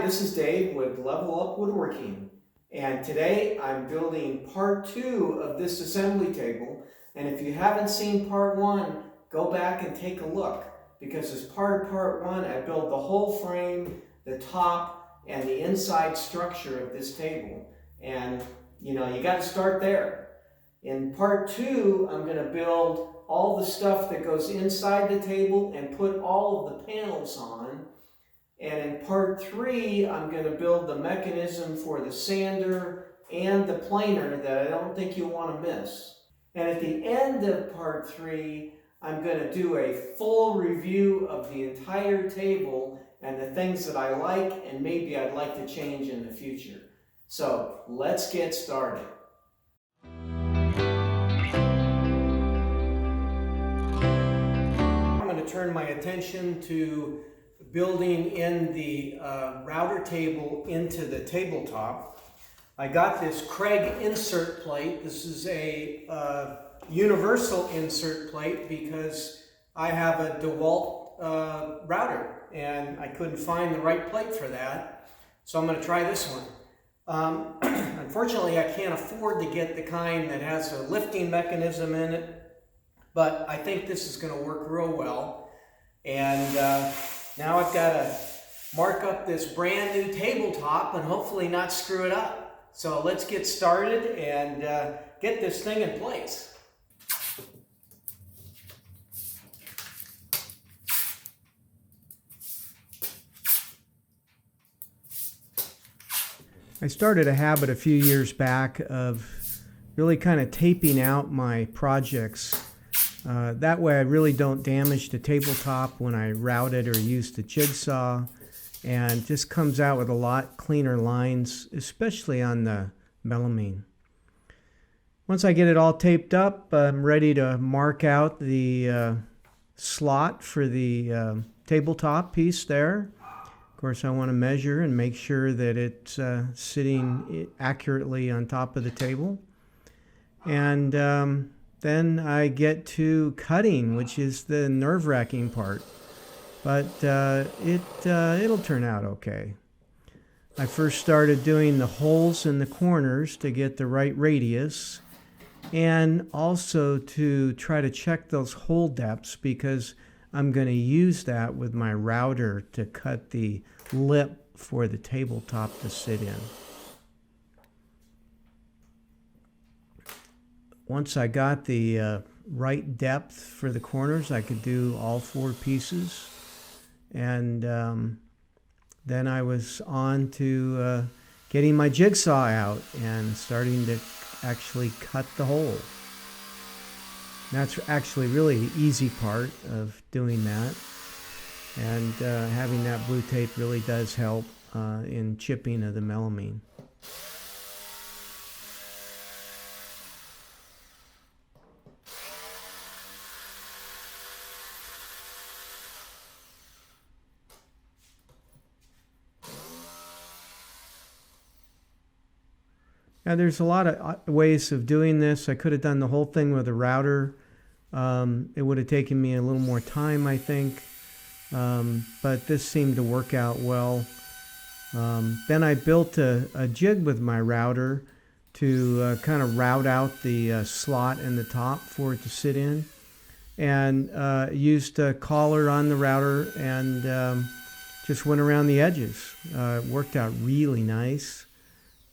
this is Dave with Level Up Woodworking, and today I'm building part 2 of this assembly table. And if you haven't seen part 1, go back and take a look, because as part of part 1 I built the whole frame, the top, and the inside structure of this table. And you got to start there. In part 2 I'm going to build all the stuff that goes inside the table and put all of the panels on. And in part 3, I'm going to build the mechanism for the sander and the planer that I don't think you'll want to miss. And at the end of part 3, I'm going to do a full review of the entire table and the things that I like and maybe I'd like to change in the future. So let's get started. I'm going to turn my attention to building in the router table into the tabletop. I got this Craig insert plate. This is a universal insert plate because I have a DeWalt router and I couldn't find the right plate for that. So I'm going to try this one. Unfortunately, I can't afford to get the kind that has a lifting mechanism in it, but I think this is going to work real well. And now I've got to mark up this brand new tabletop and hopefully not screw it up. So let's get started and get this thing in place. I started a habit a few years back of really kind of taping out my projects. That way I really don't damage the tabletop when I route it or use the jigsaw, and just comes out with a lot cleaner lines, especially on the melamine. Once I get it all taped up, I'm ready to mark out the slot for the tabletop piece there. Of course, I want to measure and make sure that it's sitting accurately on top of the table. And then I get to cutting, which is the nerve-wracking part. But it'll turn out okay. I first started doing the holes in the corners to get the right radius, and also to try to check those hole depths, because I'm going to use that with my router to cut the lip for the tabletop to sit in. Once I got the right depth for the corners, I could do all 4 pieces. And then I was on to getting my jigsaw out and starting to actually cut the hole. That's actually really the easy part of doing that. And having that blue tape really does help in chipping of the melamine. Now, there's a lot of ways of doing this. I could have done the whole thing with a router. It would have taken me a little more time, I think. But this seemed to work out well. Then I built a jig with my router to kind of route out the slot in the top for it to sit in. And used a collar on the router and just went around the edges. It worked out really nice.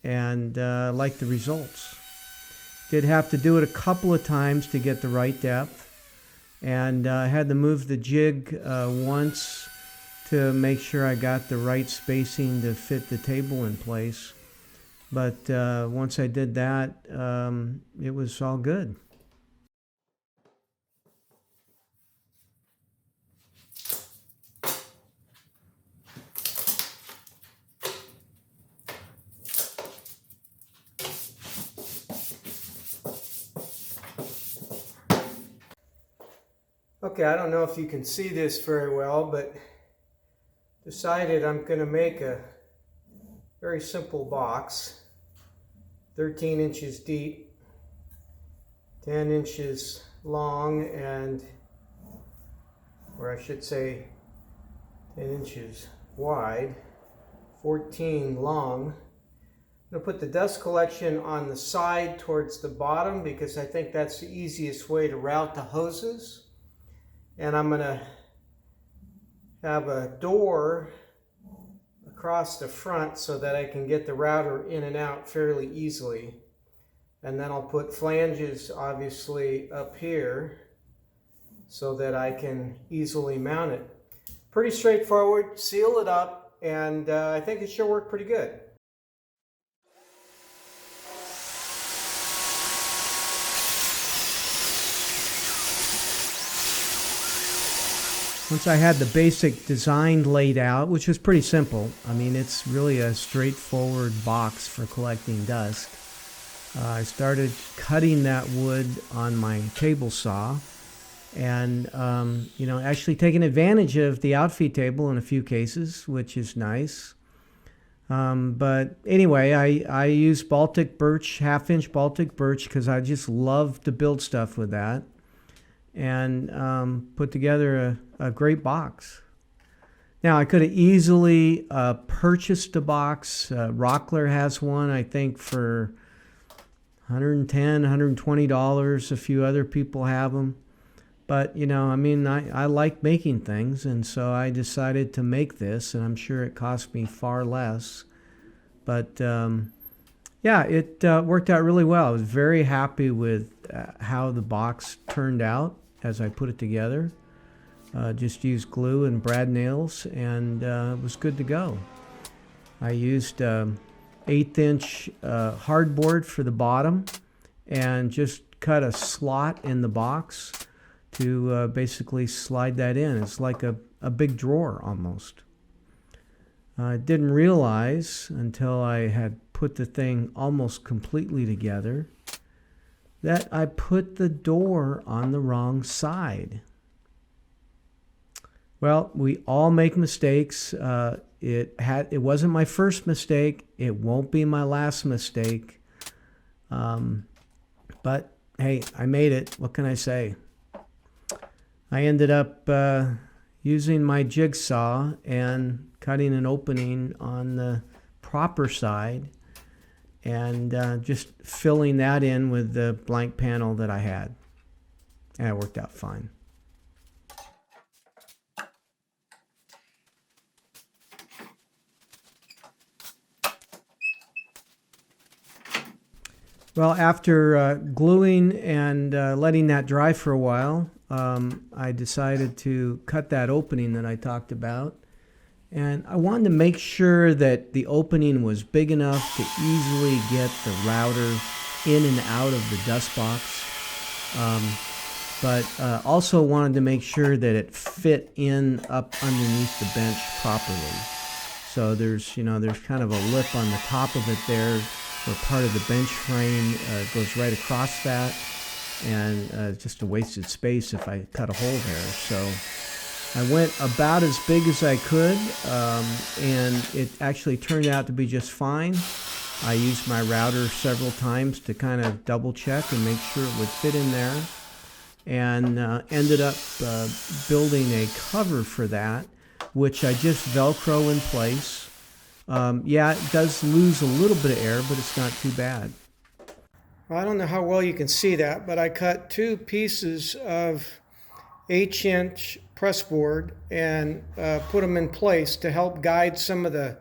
And like the results. Did have to do it a couple of times to get the right depth, and I had to move the jig once to make sure I got the right spacing to fit the table in place. But once I did that, it was all good. Okay, I don't know if you can see this very well, but decided I'm going to make a very simple box, 13 inches deep, 10 inches long, and, or I should say 10 inches wide, 14 long. I'm going to put the dust collection on the side towards the bottom because I think that's the easiest way to route the hoses. And I'm going to have a door across the front so that I can get the router in and out fairly easily. And then I'll put flanges obviously up here so that I can easily mount it. Pretty straightforward, seal it up, and I think it should work pretty good. Once I had the basic design laid out, which was pretty simple, I mean, it's really a straightforward box for collecting dust. I started cutting that wood on my table saw and, actually taking advantage of the Outfeed table in a few cases, which is nice. But anyway, I use Baltic birch, 1/2-inch Baltic birch, because I just love to build stuff with that. And put together a great box. Now, I could have easily purchased a box. Rockler has one, I think, for $110, $120. A few other people have them. But, I like making things, and so I decided to make this, and I'm sure it cost me far less. But, it worked out really well. I was very happy with how the box turned out as I put it together. Just used glue and brad nails, and it was good to go. I used 1/8-inch hardboard for the bottom and just cut a slot in the box to basically slide that in. It's like a big drawer almost. I didn't realize until I had put the thing almost completely together that I put the door on the wrong side. Well, we all make mistakes. It wasn't my first mistake. It won't be my last mistake. But hey, I made it. What can I say? I ended up using my jigsaw and cutting an opening on the proper side and just filling that in with the blank panel that I had. And it worked out fine. Well, after gluing and letting that dry for a while, I decided to cut that opening that I talked about. And I wanted to make sure that the opening was big enough to easily get the router in and out of the dust box. But also wanted to make sure that it fit in up underneath the bench properly. So there's kind of a lip on the top of it there where part of the bench frame goes right across that. And just a wasted space if I cut a hole there. So I went about as big as I could, and it actually turned out to be just fine. I used my router several times to kind of double check and make sure it would fit in there, and ended up building a cover for that, which I just Velcro in place. It does lose a little bit of air, but it's not too bad. Well, I don't know how well you can see that, but I cut 2 pieces of 1/8-inch press board and put them in place to help guide some of the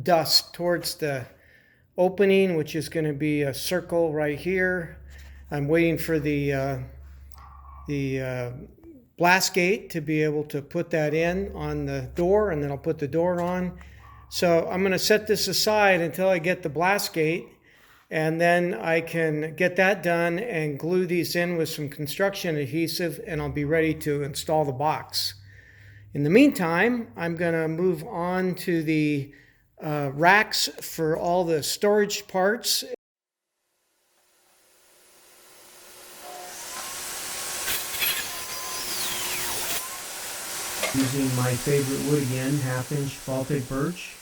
dust towards the opening, which is going to be a circle right here. I'm waiting for the blast gate to be able to put that in on the door, and then I'll put the door on. So I'm going to set this aside until I get the blast gate. And then I can get that done and glue these in with some construction adhesive, and I'll be ready to install the box. In the meantime, I'm going to move on to the racks for all the storage parts. Using my favorite wood again, 1/2-inch Baltic birch.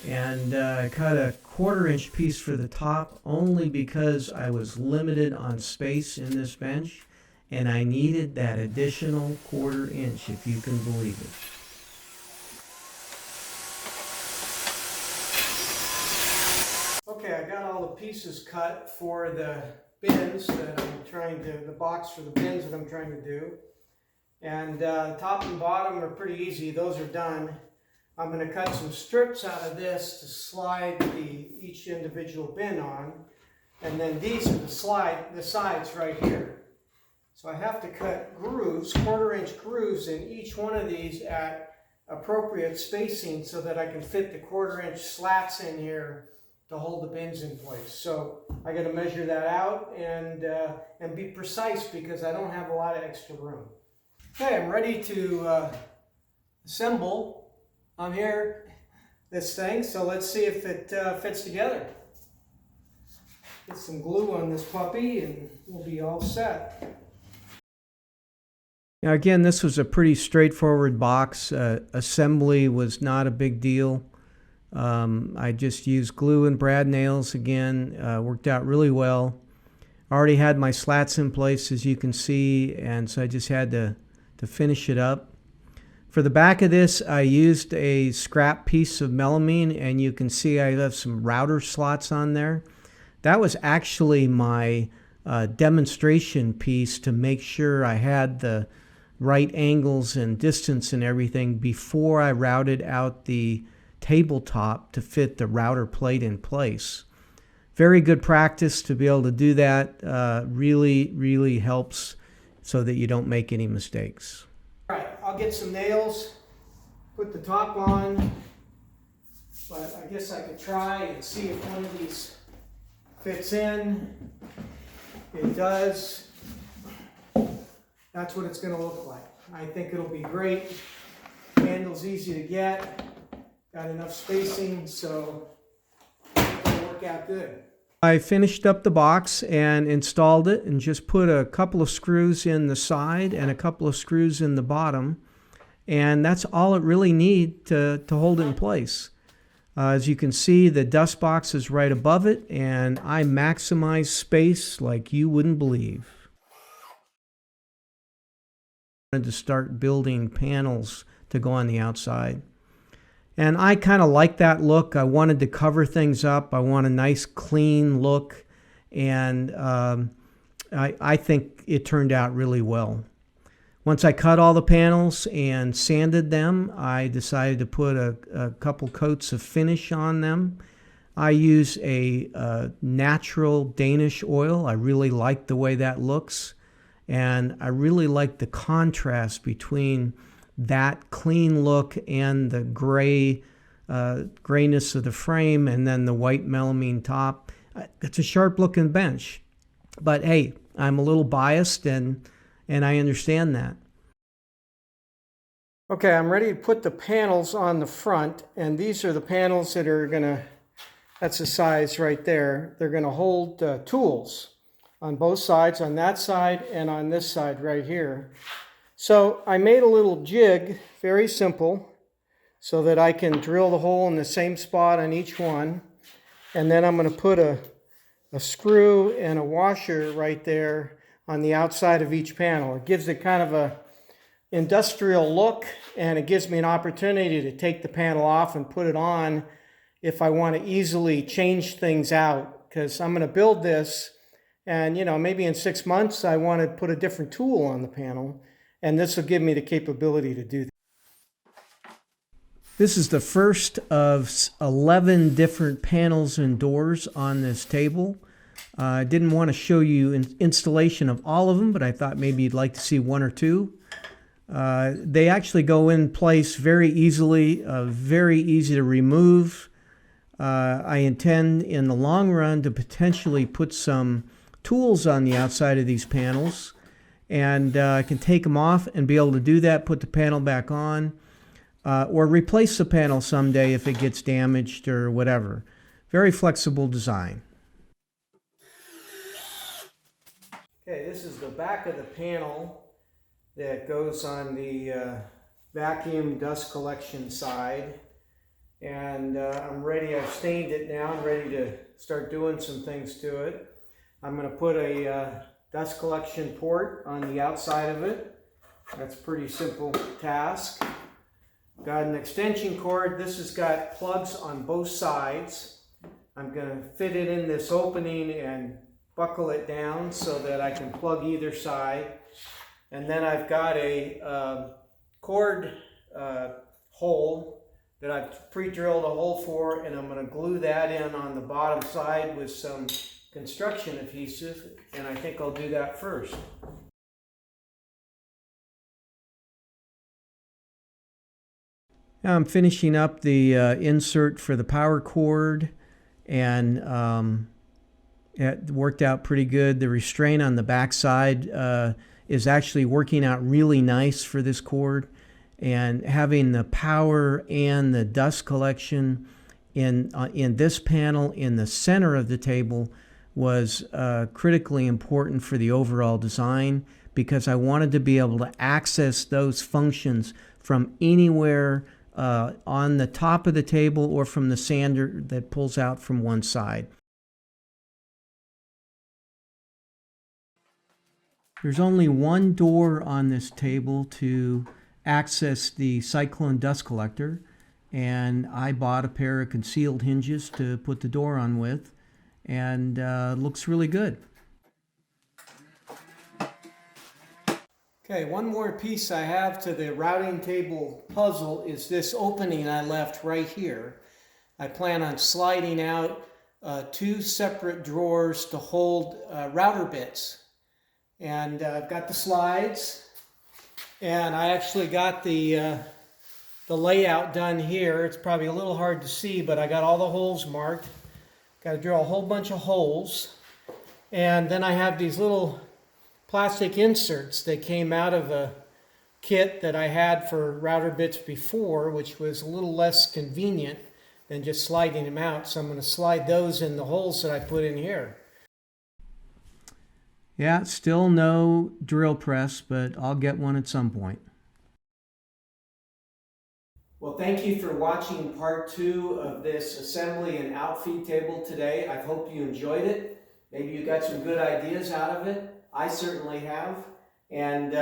And I cut a 1/4-inch piece for the top only because I was limited on space in this bench, and I needed that additional 1/4 inch, if you can believe it. Okay, I got all the pieces cut for the bins that the box for the bins that I'm trying to do. And top and bottom are pretty easy, those are done. I'm going to cut some strips out of this to slide each individual bin on. And then these are the sides right here. So I have to cut grooves, 1/4-inch grooves in each one of these at appropriate spacing so that I can fit the 1/4-inch slats in here to hold the bins in place. So I got to measure that out and be precise because I don't have a lot of extra room. Okay, I'm ready to assemble on here this thing. So let's see if it fits together. Get some glue on this puppy and we'll be all set. Now again, this was a pretty straightforward box. Assembly was not a big deal. I just used glue and brad nails again. Worked out really well. I already had my slats in place, as you can see, and so I just had to finish it up. For the back of this, I used a scrap piece of melamine, and you can see I have some router slots on there. That was actually my demonstration piece to make sure I had the right angles and distance and everything before I routed out the tabletop to fit the router plate in place. Very good practice to be able to do that. Really helps so that you don't make any mistakes. All right, I'll get some nails, put the top on, but I guess I could try and see if one of these fits in. It does. That's what it's going to look like. I think it'll be great. Handle's easy to get. Got enough spacing, so it'll work out good. I finished up the box and installed it and just put a couple of screws in the side and a couple of screws in the bottom. And that's all it really needs to hold it in place. As you can see, the dust box is right above it, and I maximize space like you wouldn't believe. I wanted to start building panels to go on the outside. And I kind of like that look. I wanted to cover things up. I want a nice clean look. And I think it turned out really well. Once I cut all the panels and sanded them, I decided to put a couple coats of finish on them. I use a natural Danish oil. I really like the way that looks. And I really like the contrast between that clean look and the grayness of the frame and then the white melamine top. It's a sharp looking bench, but hey, I'm a little biased and I understand that. Okay, I'm ready to put the panels on the front, and these are the panels that are that's the size right there. They're gonna hold tools on both sides, on that side and on this side right here. So I made a little jig, very simple, so that I can drill the hole in the same spot on each one. And then I'm going to put a screw and a washer right there on the outside of each panel. It gives it kind of a industrial look, and it gives me an opportunity to take the panel off and put it on if I want to easily change things out, because I'm going to build this, and maybe in 6 months I want to put a different tool on the panel. And this will give me the capability to do that. This is the first of 11 different panels and doors on this table. I didn't want to show you an installation of all of them, but I thought maybe you'd like to see one or two. They actually go in place very easily, very easy to remove. I intend in the long run to potentially put some tools on the outside of these panels. And I can take them off and be able to do that, put the panel back on, or replace the panel someday if it gets damaged or whatever. Very flexible design. Okay, this is the back of the panel that goes on the vacuum dust collection side. And I'm ready, I've stained it now, I'm ready to start doing some things to it. I'm going to put a dust collection port on the outside of it. That's a pretty simple task. Got an extension cord. This has got plugs on both sides. I'm going to fit it in this opening and buckle it down so that I can plug either side. And then I've got a cord hole that I've pre-drilled a hole for, and I'm going to glue that in on the bottom side with some construction adhesive, and I think I'll do that first. Now I'm finishing up the insert for the power cord, and it worked out pretty good. The restraint on the back side is actually working out really nice for this cord, and having the power and the dust collection in this panel in the center of the table was critically important for the overall design, because I wanted to be able to access those functions from anywhere on the top of the table or from the sander that pulls out from one side. There's only one door on this table to access the cyclone dust collector, and I bought a pair of concealed hinges to put the door on with, and looks really good. Okay, one more piece I have to the routing table puzzle is this opening I left right here. I plan on sliding out 2 separate drawers to hold router bits. And I've got the slides, and I actually got the layout done here. It's probably a little hard to see, but I got all the holes marked. Got to drill a whole bunch of holes. And then I have these little plastic inserts that came out of a kit that I had for router bits before, which was a little less convenient than just sliding them out. So I'm going to slide those in the holes that I put in here. Yeah, still no drill press, but I'll get one at some point. Well, thank you for watching part 2 of this assembly and outfeed table today. I hope you enjoyed it. Maybe you got some good ideas out of it. I certainly have. And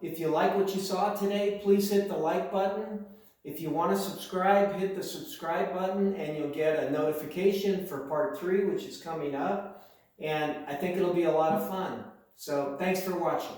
if you like what you saw today, please hit the like button. If you want to subscribe, hit the subscribe button, and you'll get a notification for part 3, which is coming up. And I think it'll be a lot of fun. So thanks for watching.